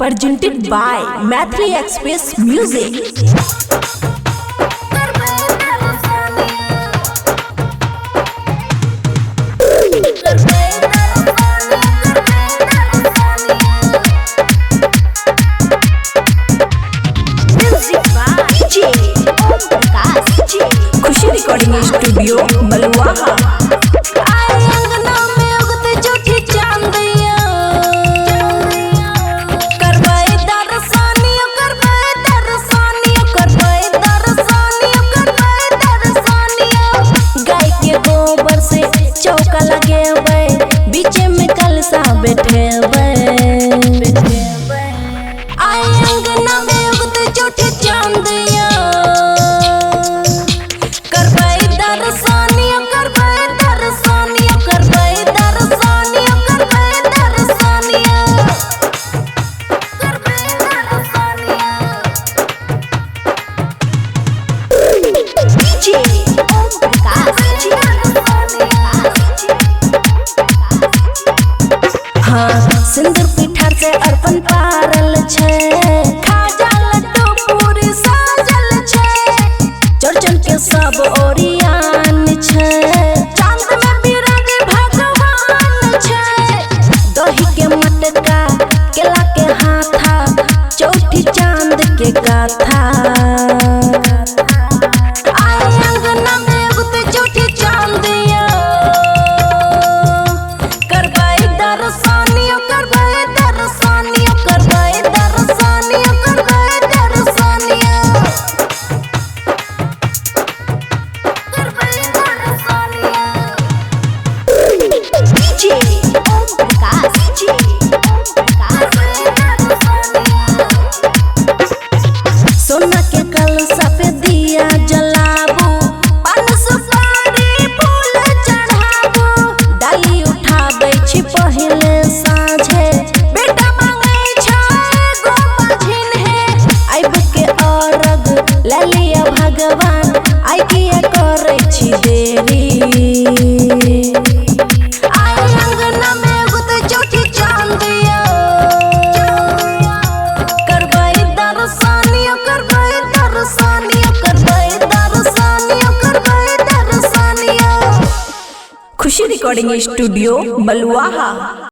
Presented by Mathri Express Music. Khushi recording studio Baluaha. चौका लगे बीच में कलसा बैठे सिंदूर पीठा से अर्पण पारल छे, खाजा लड्डू पूरी साजल छे, चौरचन के सब ओरियान छे, चांद में बिराज भगवान छे, दही के मटका केला के हाथा, चौठी चांद के गाथा। सोना के कलशा पे दिया जलाबू, पान सुपारी फूल चढ़ाबू, डाली उठाबै छी पहिले साँझे, बेटा मांगै छै एगो बहिन हे, आइब के अरग ले लिया भगवान, आइ किया करै छी देरी। खुशी रिकॉर्डिंग स्टूडियो बलुआहा।